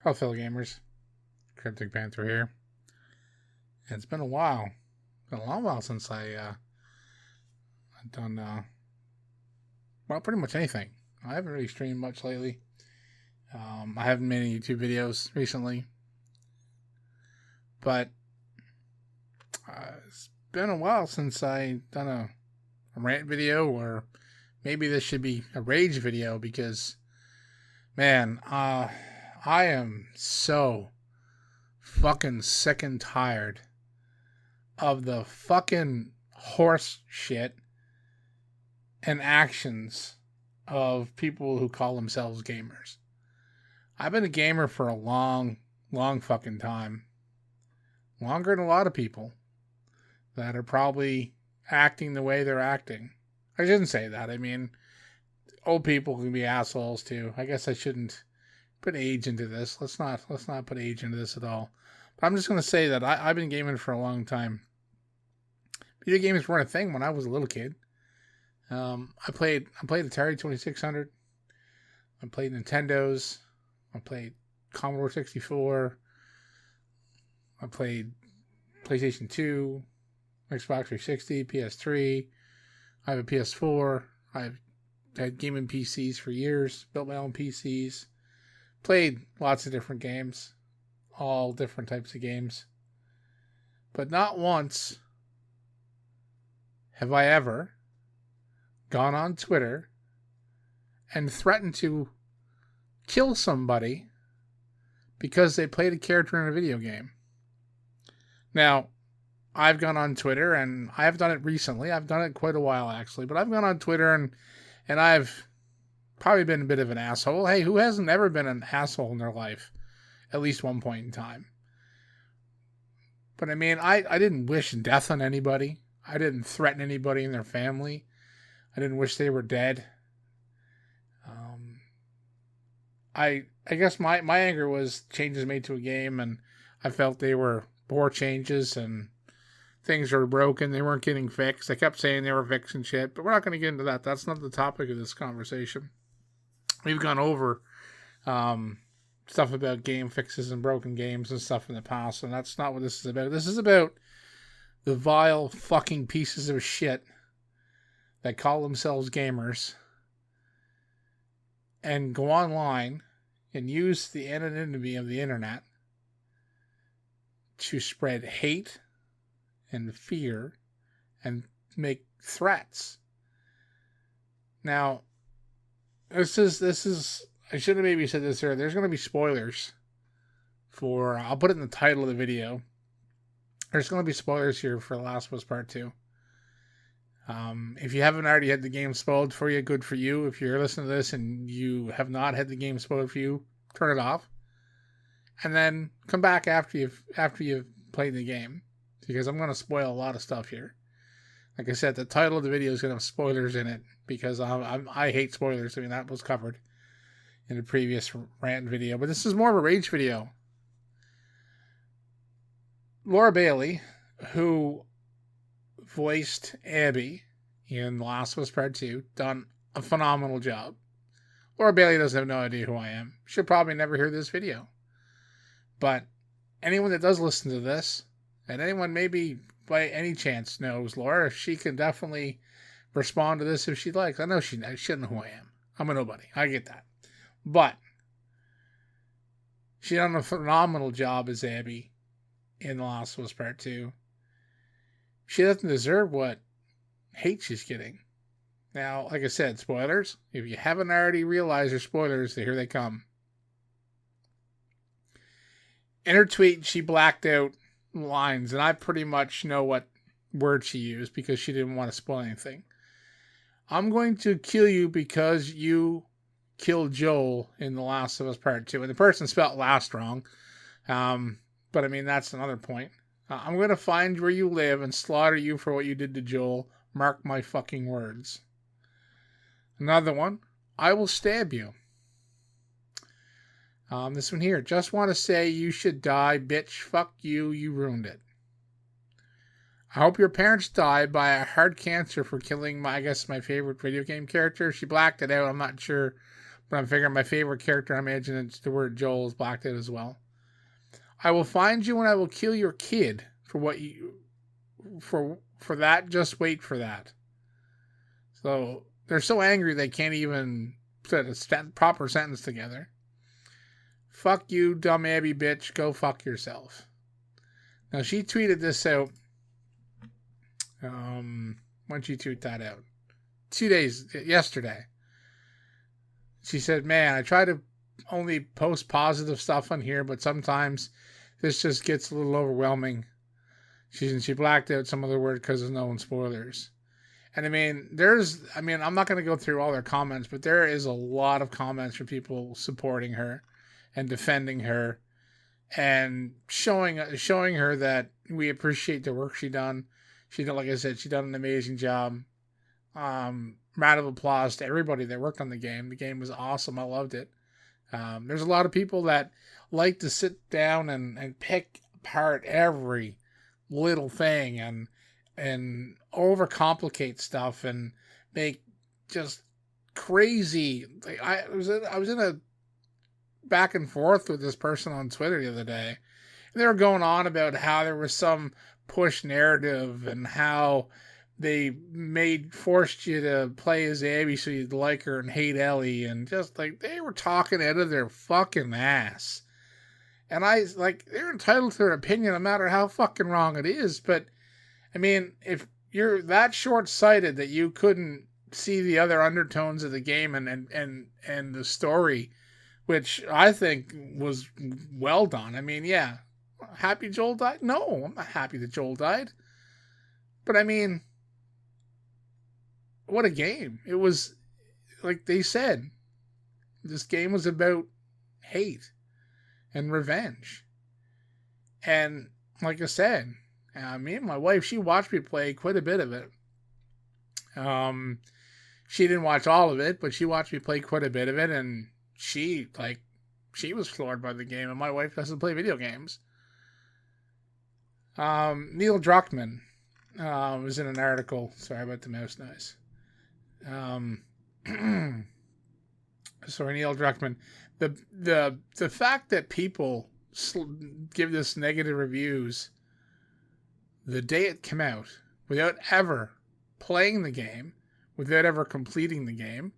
Hello, fellow gamers. Cryptic Panther here. And it's been a while. Been a long while since I've done, pretty much anything. I haven't really streamed much lately. I haven't made any YouTube videos recently. But it's been a while since I done a rant video, or maybe this should be a rage video because, man, I am so fucking sick and tired of the fucking horse shit and actions of people who call themselves gamers. I've been a gamer for a long fucking time. Longer than a lot of people that are probably acting the way they're acting. I shouldn't say that. I mean, old people can be assholes too. I guess I shouldn't put age into this. Let's not put age into this at all. But I'm just going to say that I've been gaming for a long time. Video games weren't a thing when I was a little kid. I played Atari 2600. I played Nintendos. I played Commodore 64. I played PlayStation 2, Xbox 360, PS3. I have a PS4. I've had gaming PCs for years. Built my own PCs. Played lots of different games. All different types of games. But not once have I ever gone on Twitter and threatened to kill somebody because they played a character in a video game. Now, I've gone on Twitter, and I have done it recently. I've done it quite a while, actually. But I've gone on Twitter, and I've probably been a bit of an asshole. Hey, who hasn't ever been an asshole in their life? At least one point in time. But I mean, I didn't wish death on anybody. I didn't threaten anybody in their family. I didn't wish they were dead. I guess my anger was changes made to a game, and I felt they were poor changes, and things were broken. They weren't getting fixed. I kept saying they were fixing shit, but we're not going to get into that. That's not the topic of this conversation. We've gone over stuff about game fixes and broken games and stuff in the past, and that's not what this is about. This is about the vile fucking pieces of shit that call themselves gamers and go online and use the anonymity of the internet to spread hate and fear and make threats. Now, this is I should have maybe said this earlier. There's going to be spoilers for, I'll put it in the title of the video. There's going to be spoilers here for The Last of Us Part 2. If you haven't already had the game spoiled for you, good for you. If you're listening to this and you have not had the game spoiled for you, turn it off. And then come back after you've played the game. Because I'm going to spoil a lot of stuff here. Like I said, the title of the video is going to have spoilers in it. Because I hate spoilers. I mean, that was covered in a previous rant video. But this is more of a rage video. Laura Bailey, who voiced Abby in The Last of Us Part 2, done a phenomenal job. Laura Bailey doesn't have no idea who I am. She'll probably never hear this video. But anyone that does listen to this, and anyone maybe by any chance knows Laura, she can definitely respond to this if she'd like. I know she doesn't know who I am. I'm a nobody. I get that. But she done a phenomenal job as Abby in The Last of Us Part 2. She doesn't deserve what hate she's getting. Now, like I said, spoilers. If you haven't already realized there's spoilers, here they come. In her tweet, she blacked out lines, and I pretty much know what word she used because she didn't want to spoil anything. I'm going to kill you because you killed Joel in The Last of Us Part 2. And the person spelled last wrong. But I mean, that's another point. I'm going to find where you live and slaughter you for what you did to Joel. Mark my fucking words. Another one. I will stab you. This one here. Just want to say you should die, bitch. Fuck you. You ruined it. I hope your parents died by a heart cancer for killing my favorite video game character. She blacked it out. I'm not sure but I'm figuring my favorite character, I imagine it's the word Joel, is blacked out as well. I will find you and I will kill your kid for what you for that. Just wait for that. So they're so angry they can't even put a proper sentence together. Fuck you, dumb Abby bitch. Go fuck yourself. Now she tweeted this out. When she tweeted that out? 2 days, yesterday. She said, man, I try to only post positive stuff on here, but sometimes this just gets a little overwhelming. She blacked out some of the word because there's no spoilers. And I mean, I'm not going to go through all their comments, but there is a lot of comments from people supporting her and defending her and showing her that we appreciate the work she done. She done, like I said, she done an amazing job. Round of applause to everybody that worked on the game. The game was awesome. I loved it. There's a lot of people that like to sit down and pick apart every little thing and overcomplicate stuff and make just crazy. I was in a back and forth with this person on Twitter the other day. And they were going on about how there was some push narrative and how they forced you to play as Abby so you'd like her and hate Ellie, and just like they were talking out of their fucking ass. And they're entitled to their opinion no matter how fucking wrong it is. But I mean, if you're that short-sighted that you couldn't see the other undertones of the game and the story, which I think was well done. I mean, yeah, happy Joel died? No, I'm not happy that Joel died. But I mean, what a game. It was, like they said, this game was about hate and revenge. And like I said, me and my wife, she watched me play quite a bit of it. She didn't watch all of it, but she watched me play quite a bit of it, and she was floored by the game, and my wife doesn't play video games. Neil Druckmann was in an article. Sorry about the mouse noise. Sorry, Neil Druckmann. The fact that people give this negative reviews the day it came out without ever playing the game, without ever completing the game,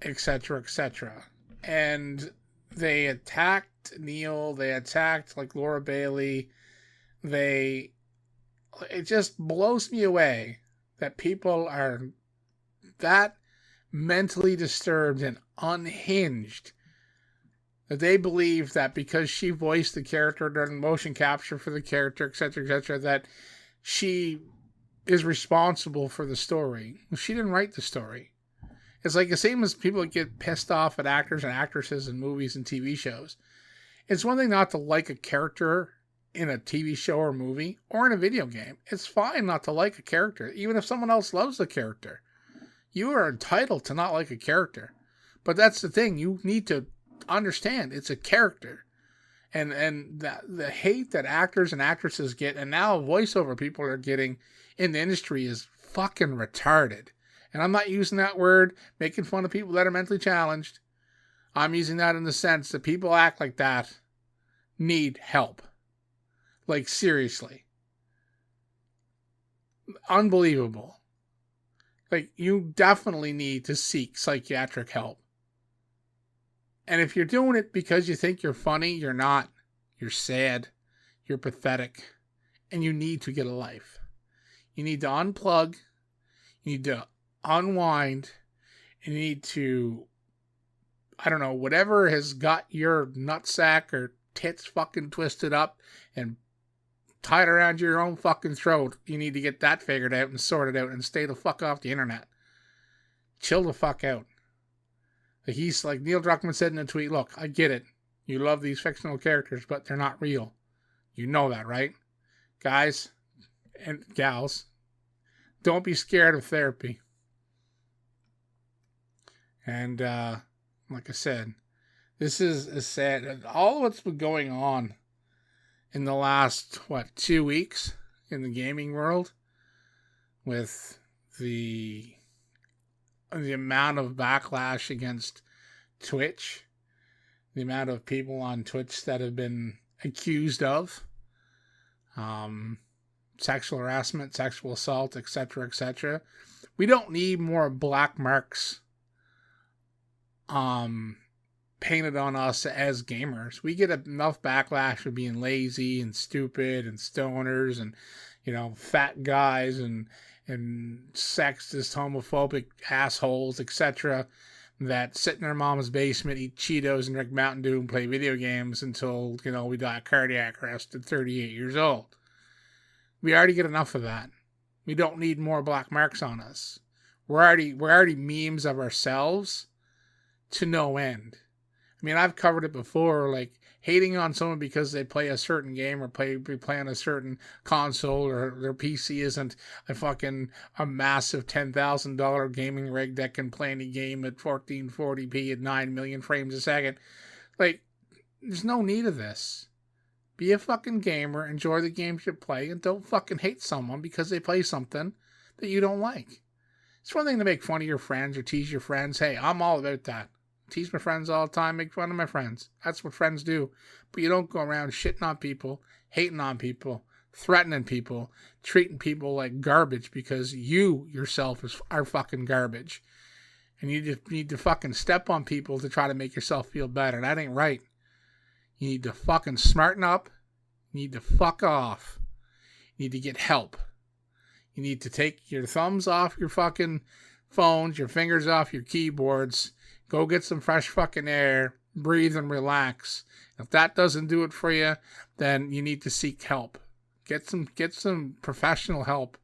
etc., etc. And they attacked Neil, they attacked like Laura Bailey. It just blows me away that people are that mentally disturbed and unhinged that they believe that because she voiced the character, done motion capture for the character, etc., that she is responsible for the story. She didn't write the story. It's like the same as people that get pissed off at actors and actresses in movies and TV shows. It's one thing not to like a character in a TV show or movie or in a video game. It's fine not to like a character, even if someone else loves the character. You are entitled to not like a character. But that's the thing. You need to understand it's a character. And the hate that actors and actresses get, and now voiceover people are getting in the industry, is fucking retarded. And I'm not using that word making fun of people that are mentally challenged. I'm using that in the sense that people act like that need help. Like, seriously. Unbelievable. Like, you definitely need to seek psychiatric help. And if you're doing it because you think you're funny, you're not. You're sad. You're pathetic. And you need to get a life. You need to unplug. You need to unwind. You need to, I don't know, whatever has got your nutsack or tits fucking twisted up and tied around your own fucking throat, you need to get that figured out and sorted out and stay the fuck off the internet. Chill the fuck out. He's like Neil Druckmann said in a tweet, look, I get it. You love these fictional characters, but they're not real. You know that, right? Guys and gals, don't be scared of therapy. And like I said, this is sad. All of what's been going on in the last, 2 weeks in the gaming world with the amount of backlash against Twitch, the amount of people on Twitch that have been accused of sexual harassment, sexual assault, etc., etc. We don't need more black marks painted on us as gamers. We get enough backlash for being lazy and stupid and stoners and, you know, fat guys and sexist, homophobic assholes, etc., that sit in their mom's basement, eat Cheetos and drink Mountain Dew and play video games until, you know, we die of cardiac arrest at 38 years old. We already get enough of that. We don't need more black marks on us. We're already memes of ourselves to no end. I mean, I've covered it before, like hating on someone because they play a certain game or play on a certain console, or their PC isn't a massive $10,000 gaming rig that can play any game at 1440p at 9 million frames a second. Like, there's no need of this. Be a fucking gamer, enjoy the games you play, and don't fucking hate someone because they play something that you don't like. It's one thing to make fun of your friends or tease your friends. Hey, I'm all about that. Tease my friends all the time, make fun of my friends. That's what friends do. But you don't go around shitting on people, hating on people, threatening people, treating people like garbage because you yourself are fucking garbage. And you just need to fucking step on people to try to make yourself feel better. That ain't right. You need to fucking smarten up. You need to fuck off. You need to get help. You need to take your thumbs off your fucking phones, your fingers off your keyboards. Go get some fresh fucking air. Breathe and relax. If that doesn't do it for you, then you need to seek help. Get some professional help.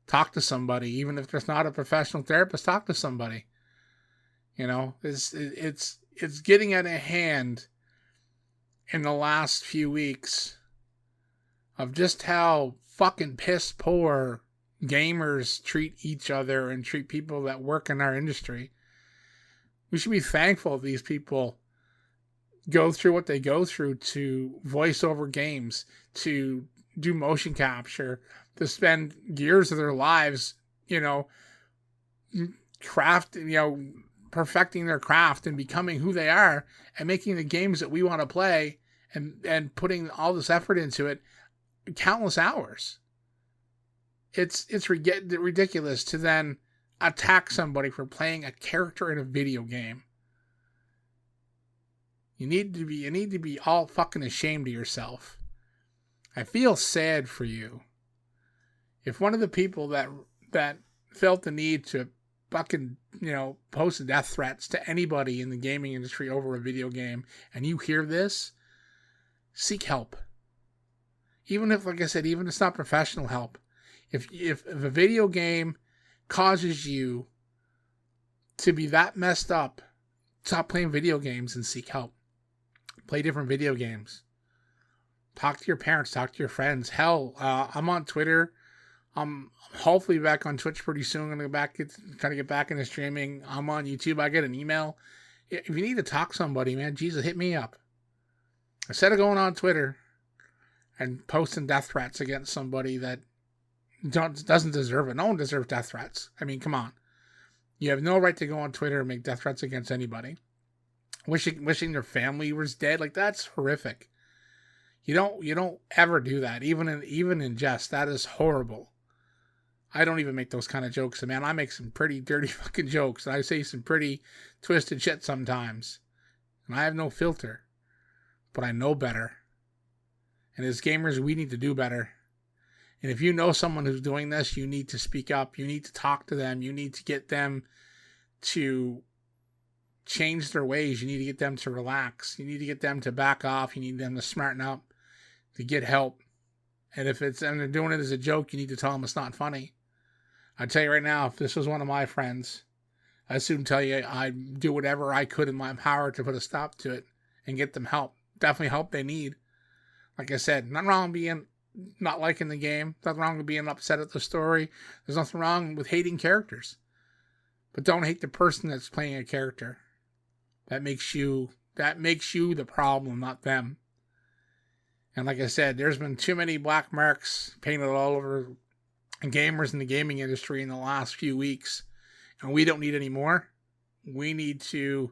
Talk to somebody. Even if there's not a professional therapist, talk to somebody. You know, it's getting out of hand in the last few weeks of just how fucking piss poor gamers treat each other and treat people that work in our industry. We should be thankful these people go through what they go through to voice over games, to do motion capture, to spend years of their lives, you know, perfecting their craft and becoming who they are and making the games that we want to play and putting all this effort into it, countless hours. It's ridiculous to then attack somebody for playing a character in a video game. You need to be all fucking ashamed of yourself. I feel sad for you. If one of the people that felt the need to fucking, post death threats to anybody in the gaming industry over a video game, and you hear this, seek help. Even if, like I said, even if it's not professional help. If a video game causes you to be that messed up, stop playing video games and seek help. Play different video games. Talk to your parents, talk to your friends. Hell, I'm on Twitter. I'm hopefully back on Twitch pretty soon. I'm going to get back into streaming. I'm on YouTube. I get an email. If you need to talk to somebody, man, Jesus, hit me up. Instead of going on Twitter and posting death threats against somebody that doesn't deserve it. No one deserves death threats. I mean, come on. You have no right to go on Twitter and make death threats against anybody. Wishing their family was dead, like that's horrific. You don't ever do that, even in jest. That is horrible. I don't even make those kind of jokes, and man, I make some pretty dirty fucking jokes, and I say some pretty twisted shit sometimes, and I have no filter, but I know better. And as gamers, we need to do better. And if you know someone who's doing this, you need to speak up. You need to talk to them. You need to get them to change their ways. You need to get them to relax. You need to get them to back off. You need them to smarten up, to get help. And if they're doing it as a joke, you need to tell them it's not funny. I tell you right now, if this was one of my friends, I'd soon tell you I'd do whatever I could in my power to put a stop to it and get them help. Definitely help they need. Like I said, nothing wrong with being not liking the game. Nothing wrong with being upset at the story. There's nothing wrong with hating characters. But don't hate the person that's playing a character. That makes you the problem, not them. And like I said, there's been too many black marks painted all over gamers in the gaming industry in the last few weeks. And we don't need any more. We need to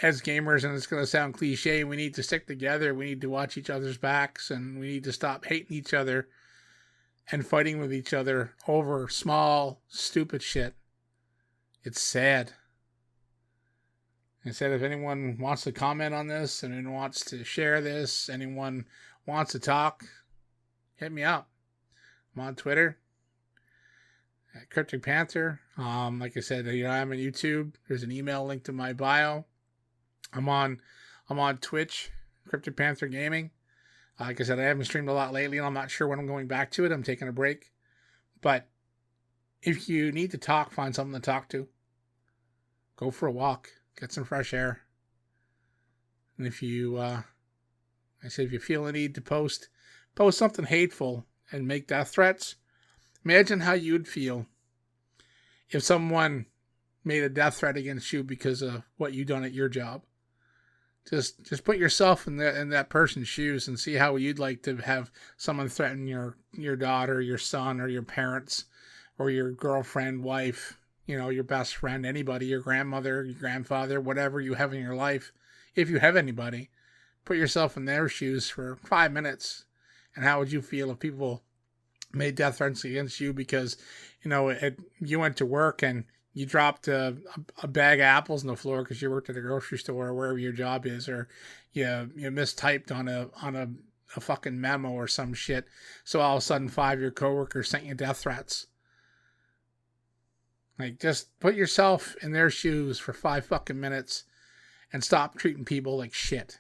as gamers, and it's going to sound cliche, we need to stick together. We need to watch each other's backs, and we need to stop hating each other and fighting with each other over small, stupid shit. It's sad. I said, if anyone wants to comment on this, anyone wants to share this, anyone wants to talk, hit me up. I'm on Twitter at Cryptic Panther. Like I said, I'm on YouTube. There's an email link to my bio. I'm on Twitch, Cryptic Panther Gaming. Like I said, I haven't streamed a lot lately, and I'm not sure when I'm going back to it. I'm taking a break. But if you need to talk, find something to talk to. Go for a walk. Get some fresh air. And if you, if you feel a need to post something hateful and make death threats, imagine how you'd feel if someone made a death threat against you because of what you done at your job. Just put yourself in that person's shoes and see how you'd like to have someone threaten your daughter, your son, or your parents, or your girlfriend, wife, your best friend, anybody, your grandmother, your grandfather, whatever you have in your life. If you have anybody, put yourself in their shoes for 5 minutes. And how would you feel if people made death threats against you because, you went to work and you dropped a bag of apples on the floor because you worked at a grocery store or wherever your job is, or you mistyped on a fucking memo or some shit. So all of a sudden 5 of your coworkers sent you death threats. Like, just put yourself in their shoes for 5 fucking minutes and stop treating people like shit.